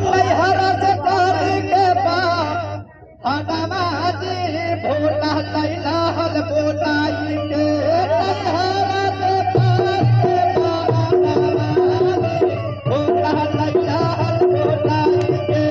नैहरा से कारी के हनुमाजी भोला लैला हल बोलाई के नैहरा से कारी के भोला लैला हल बोलाई के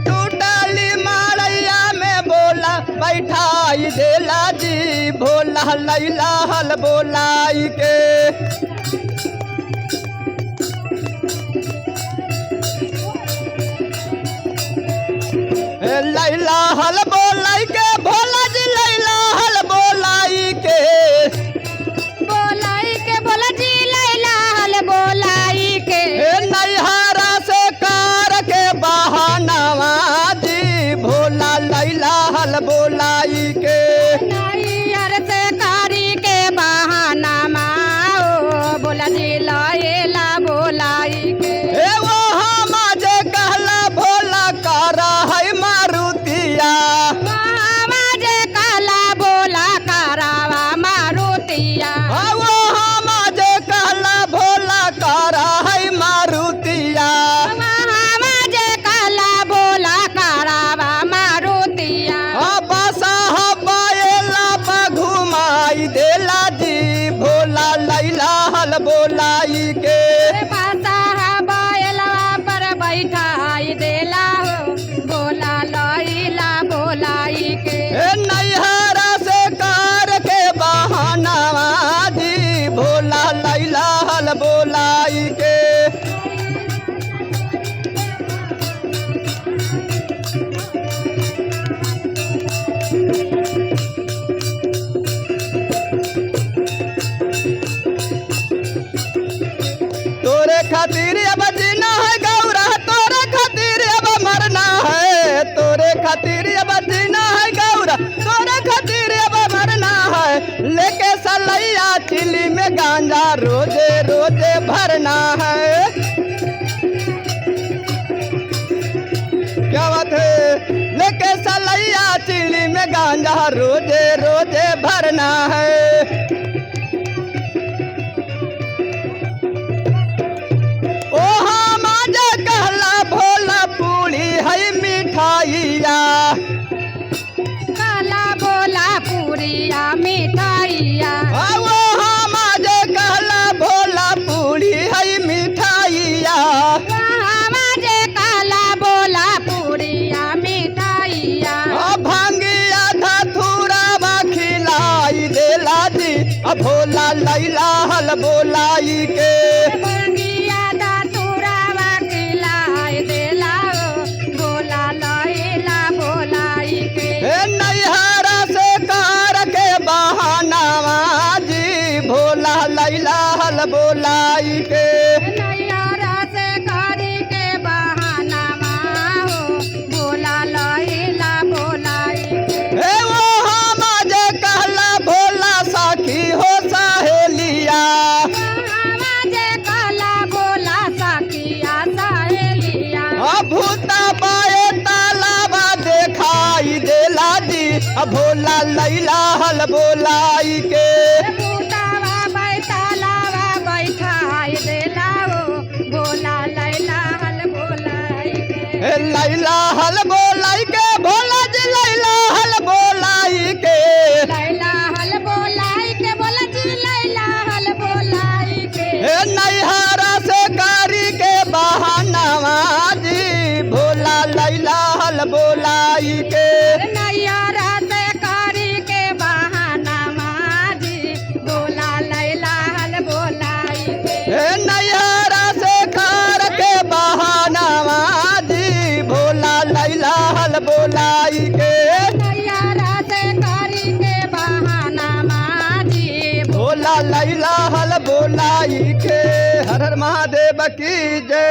टूटली माड़ैया में बोला बैठाई देला जी भोला लैला हल बोलाई के लैला हल बोलाई के भोला जी लैला हल बोलाई के बोला जी लैला हल बोलाई के नैहरा से कार के बहानावा जी भोला लैला हल बोलाई के नैहर से कारी के बहाना माओ बोला जी लैला बोलाई के वो हम जे कहला भोला कर है मारुतिया जे काला बोला करावा मारुतिया वो हम जे कहला भोला कर है मारुतिया जे काला बोला करावा मारुतिया बसा बैला घुमाई देला जी भोला लैला हल बोलाई के पासा बैलवा पर बैठाई देला हो बोला लैला बोलाई के नैहरा से कार के बहानावा जी भोला लैला हल बोलाई के तोरे खातिर अब जीना है गौरा तोरे खातिर अब मरना है तोरे खातिर अब जीना है गौरा तोरे खातिर अब मरना है लेके सलैया चिली में गांजा रोजे रोजे भरना है क्या बात है लेके सलैया चिली में गांजा रोजे रोजे भरना है ओ हम जे कहला भोला पूरी है मिठाइया काला बोला पूरिया मिठाइया वो हम जे कहला भोला पूरी है मिठाइया जे काला बोला पूरिया मिठाइया भांगिया धथुरा खिलाई देला जी भोला लैला हल बोलाई के भंगिया दातुरावा खिलाई देला भोला लैला बोलाई के नैहरा से कार के बहानावा जी भोला लैला हल बोलाई के नैहरा से करी के बहाना हो भोला लैला बोलाई के वो हम जे कहला भोला साखी हो सहेलिया जे कला बोला सखिया सहेलिया भूता बाए तालाबा देखाई देला जी भोला लैला हल बोलाई के भूतावा बैठालावा बैठाई देला भोला लैला हल बोलाई के लैला हल बोलाई के भोला जी लैला हल बोलाई के लैला हल बोलाई के बोला जी लैला हल बोलाई के नैहरा से कारी के बहानावा जी भोला लैला हल बोलाई के नैहरा